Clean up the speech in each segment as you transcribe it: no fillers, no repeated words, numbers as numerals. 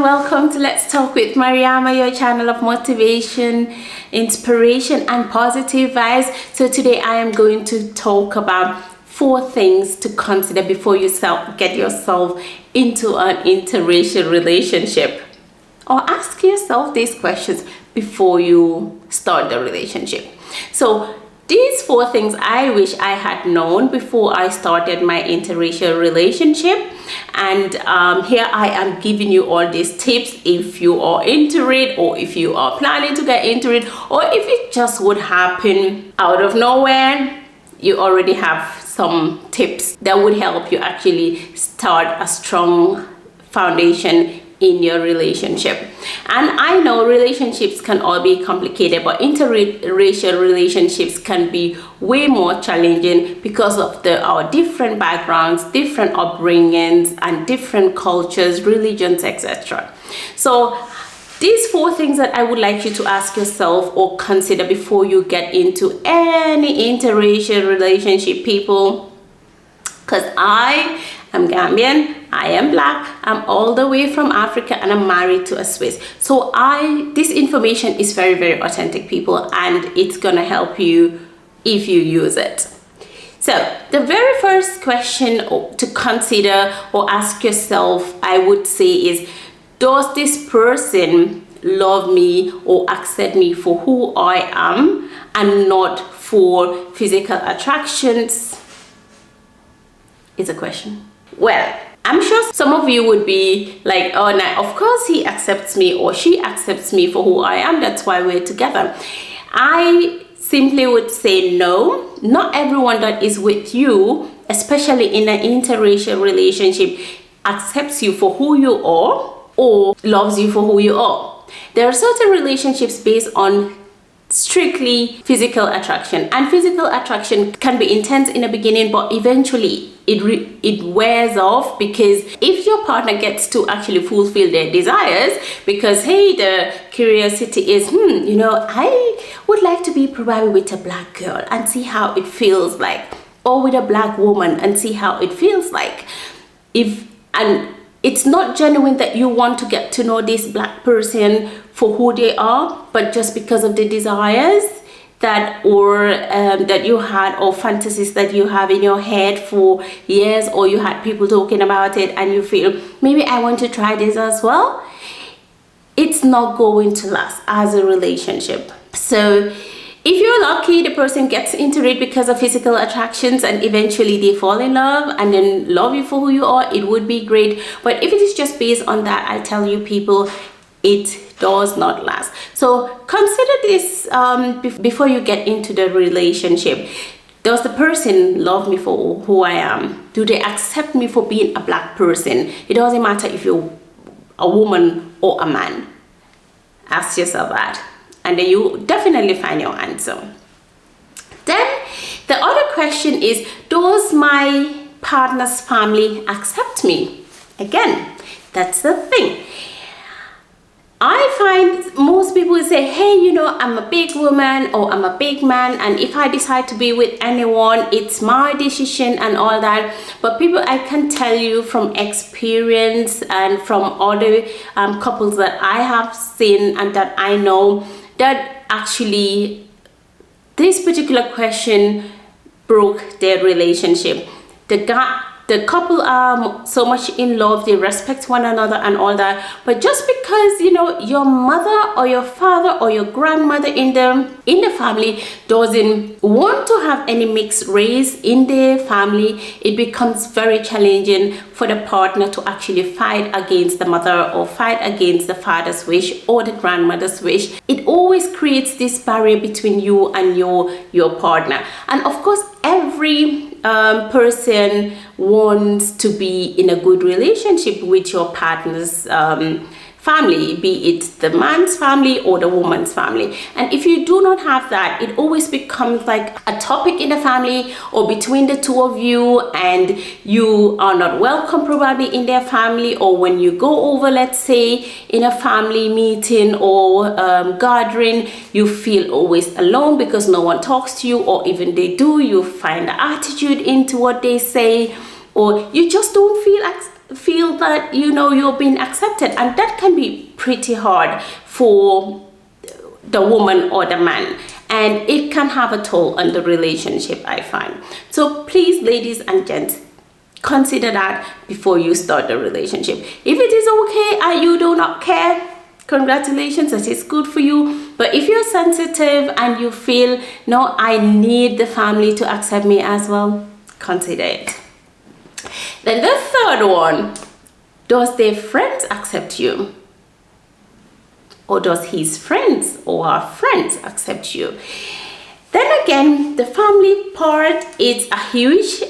welcome to Let's Talk with Mariama, your channel of motivation, inspiration and positive vibes. So today I am going to talk about 4 things to consider before you get yourself into an interracial relationship, or ask yourself these questions before you start the relationship. So these 4 things I wish I had known before I started my interracial relationship, and here I am giving you all these tips if you are into it, or if you are planning to get into it, or if it just would happen out of nowhere. You already have some tips that would help you actually start a strong foundation in your relationship. And I know relationships can all be complicated, but interracial relationships can be way more challenging because of our different backgrounds, different upbringings, and different cultures, religions, etc. So these 4 things that I would like you to ask yourself or consider before you get into any interracial relationship, people, because I am Gambian, I am Black, I'm all the way from Africa, and I'm married to a Swiss. So this information is very, very authentic, people, and it's gonna help you if you use it. So the very first question to consider or ask yourself, I would say, is, does this person love me or accept me for who I am and not for physical attractions? Is a question. Well, I'm sure some of you would be like, oh, no, of course he accepts me or she accepts me for who I am. That's why we're together. I simply would say no. Not everyone that is with you, especially in an interracial relationship, accepts you for who you are or loves you for who you are. There are certain relationships based on strictly physical attraction, and physical attraction can be intense in the beginning, but eventually it wears off, because if your partner gets to actually fulfill their desires, because hey, the curiosity is, I would like to be probably with a Black girl and see how it feels like, or with a Black woman and see how it feels like. And it's not genuine that you want to get to know this Black person for who they are, but just because of the desires that you had, or fantasies that you have in your head for years, or you had people talking about it and you feel, maybe I want to try this as well. It's not going to last as a relationship. So if you're lucky, the person gets into it because of physical attractions and eventually they fall in love and then love you for who you are, it would be great. But if it is just based on that, I tell you, people, it does not last. So consider this before you get into the relationship. Does the person love me for who I am? Do they accept me for being a Black person? It doesn't matter if you're a woman or a man. Ask yourself that, and then you definitely find your answer. Then the other question is, does my partner's family accept me? Again, that's the thing. I find most people say, hey, I'm a big woman or I'm a big man, and if I decide to be with anyone, it's my decision and all that. But people, I can tell you from experience and from other couples that I have seen and that I know, that actually this particular question broke their relationship. The couple are so much in love, they respect one another and all that, but just because your mother or your father or your grandmother in the family doesn't want to have any mixed race in their family, it becomes very challenging for the partner to actually fight against the mother or fight against the father's wish or the grandmother's wish. It always creates this barrier between you and your partner. And of course, every person wants to be in a good relationship with your partner's family, be it the man's family or the woman's family. And if you do not have that, it always becomes like a topic in the family or between the two of you, and you are not welcome probably in their family, or when you go over, let's say, in a family meeting or gathering, you feel always alone because no one talks to you, or even they do, you find the attitude into what they say, or you just don't feel feel that you're being accepted, and that can be pretty hard for the woman or the man, and it can have a toll on the relationship, I find. So please, ladies and gents, consider that before you start the relationship. If it is okay and you do not care, congratulations, that is good for you. But if you're sensitive and you feel, no, I need the family to accept me as well, consider it. Then the third one, does their friends accept you? Or does his friends or her friends accept you? Then again, the family part is a huge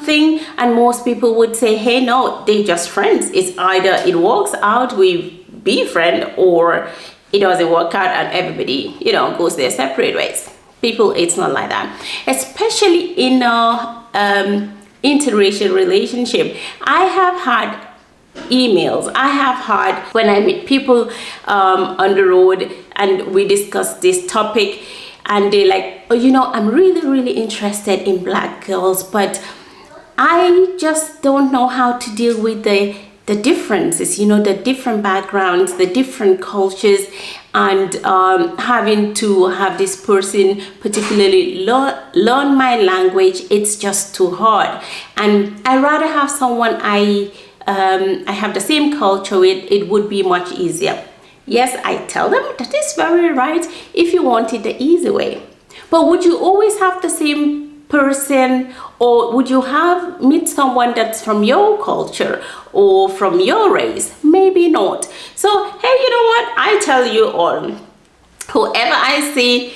thing, and most people would say, hey, no, they're just friends. It's either it works out, we be friend, or it doesn't work out and everybody, goes their separate ways. People, it's not like that. Especially in a interracial relationship. I have had emails, I have had when I meet people on the road and we discuss this topic, and they're like, oh, I'm really interested in Black girls, but I just don't know how to deal with the differences, the different backgrounds, the different cultures, and having to have this person particularly learn my language, it's just too hard. And I rather have someone I have the same culture with. It would be much easier. Yes, I tell them that is very right if you want it the easy way. But would you always have the same person, or would you meet someone that's from your culture or from your race? Maybe not. So, hey, you know what? I tell you all, whoever I see,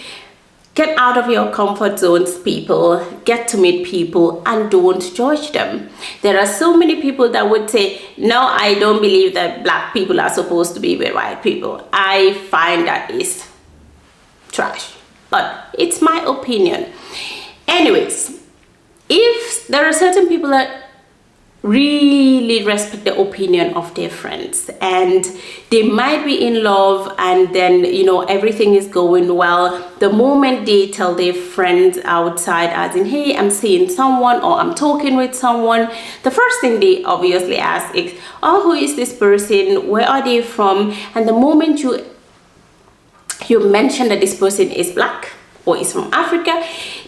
get out of your comfort zones, people. Get to meet people and don't judge them. There are so many people that would say, no, I don't believe that Black people are supposed to be with white people. I find that is trash, but it's my opinion. Anyways, if there are certain people that really respect the opinion of their friends, and they might be in love, and then everything is going well, the moment they tell their friends outside, as in, hey, I'm seeing someone or I'm talking with someone, the first thing they obviously ask is, oh, who is this person, where are they from? And the moment you mention that this person is Black or is from Africa,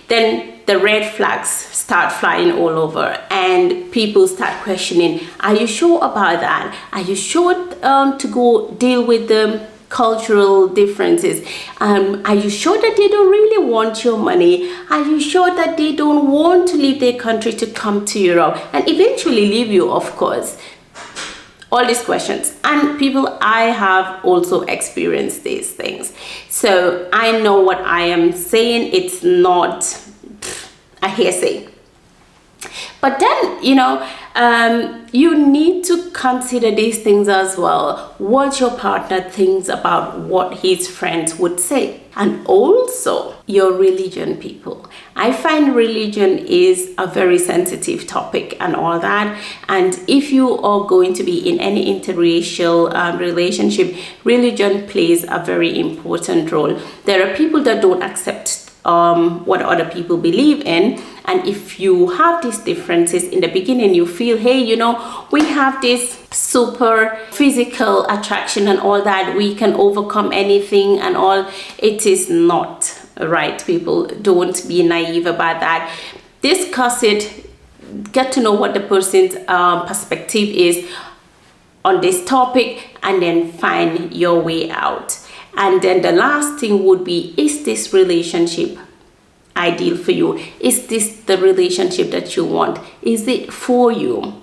then the red flags start flying all over, and people start questioning, are you sure about that? Are you sure to go deal with the cultural differences? Are you sure that they don't really want your money? Are you sure that they don't want to leave their country to come to Europe and eventually leave you, of course? All these questions. And people, I have also experienced these things, so I know what I am saying. It's not a hearsay. But then, you need to consider these things as well. What your partner thinks about what his friends would say. And also your religion, people. I find religion is a very sensitive topic and all that. And if you are going to be in any interracial relationship, religion plays a very important role. There are people that don't accept what other people believe in, and if you have these differences in the beginning, you feel, hey, we have this super physical attraction and all that, we can overcome anything and all. It is not right, people. Don't be naive about that. Discuss it, get to know what the person's perspective is on this topic, and then find your way out. And then the last thing would be, is this relationship ideal for you? Is this the relationship that you want? Is it for you?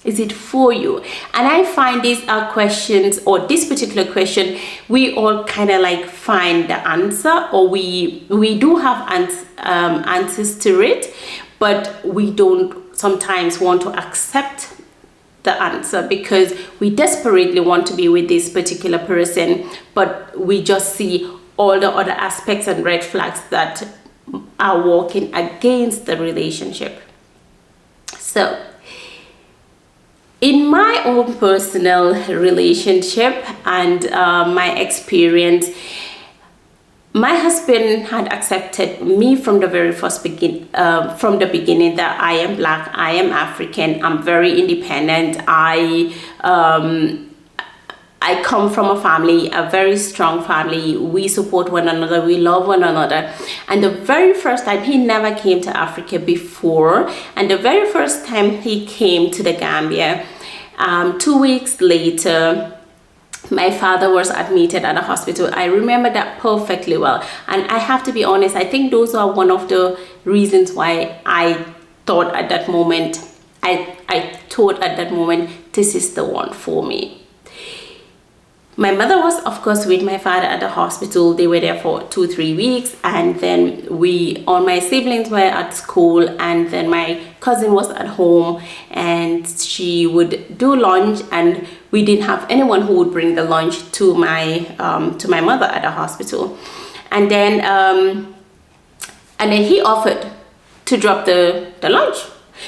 Is it for you? And I find these are questions, or this particular question, we all kind of like find the answer, or we do have answers to it, but we don't sometimes want to accept the answer because we desperately want to be with this particular person, but we just see all the other aspects and red flags that are working against the relationship. So in my own personal relationship and my experience, My husband had accepted me from the very first from the beginning, that I am Black, I am African, I'm very independent. I come from a family, a very strong family. We support one another, we love one another. And the very first time, he never came to Africa before, and the very first time he came to the Gambia, 2 weeks later, my father was admitted at a hospital. I remember that perfectly well. And I have to be honest, I think those are one of the reasons why I thought at that moment, this is the one for me. My mother was, of course, with my father at the hospital. They were there for 2-3 weeks, and then all my siblings were at school, and then my cousin was at home, and she would do lunch, and we didn't have anyone who would bring the lunch to my mother at the hospital. And then he offered to drop the lunch.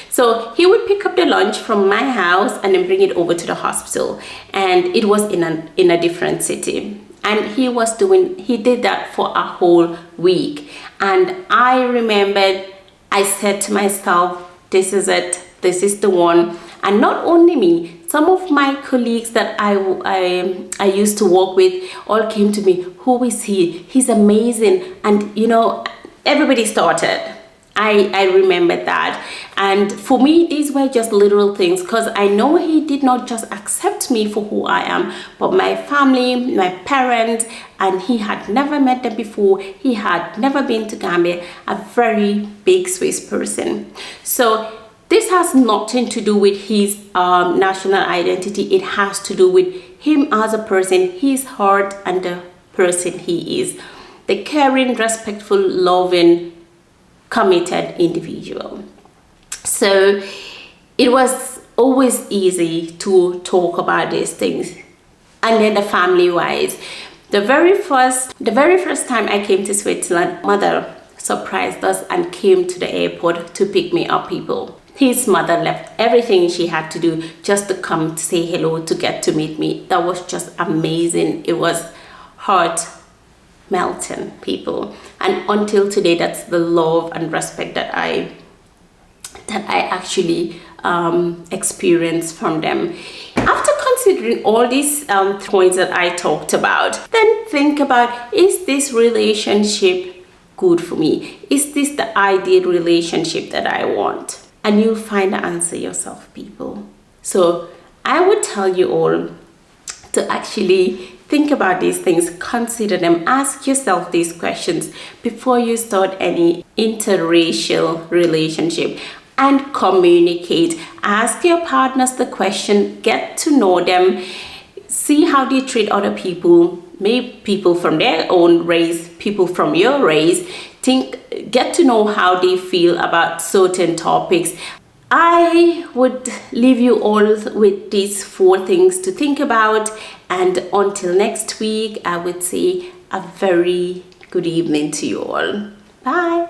So he would pick up the lunch from my house and then bring it over to the hospital, and it was in a different city, and he did that for a whole week. And I remembered, I said to myself, this is it, this is the one. And not only me, some of my colleagues that I used to work with all came to me, who is he? He's amazing. And everybody started. I remember that. And for me, these were just little things, because I know he did not just accept me for who I am, but my family, my parents, and he had never met them before. He had never been to Gambia, a very big Swiss person. So this has nothing to do with his national identity. It has to do with him as a person, his heart, and the person he is. The caring, respectful, loving, committed individual. So it was always easy to talk about these things. And then the family wise, the very first time I came to Switzerland, mother surprised us and came to the airport to pick me up. People, his mother left everything she had to do just to come to say hello, to get to meet me. That was just amazing. It was heart melting, people. And until today, that's the love and respect that I actually experienced from them. After considering all these points that I talked about, then think about, is this relationship good for me? Is this the ideal relationship that I want? And you'll find the answer yourself, people. So I would tell you all to actually think about these things, consider them, ask yourself these questions before you start any interracial relationship, and communicate. Ask your partners the question, get to know them, see how they treat other people, maybe people from their own race, people from your race. Get to know how they feel about certain topics. I would leave you all with these 4 things to think about, and until next week, I would say a very good evening to you all. Bye.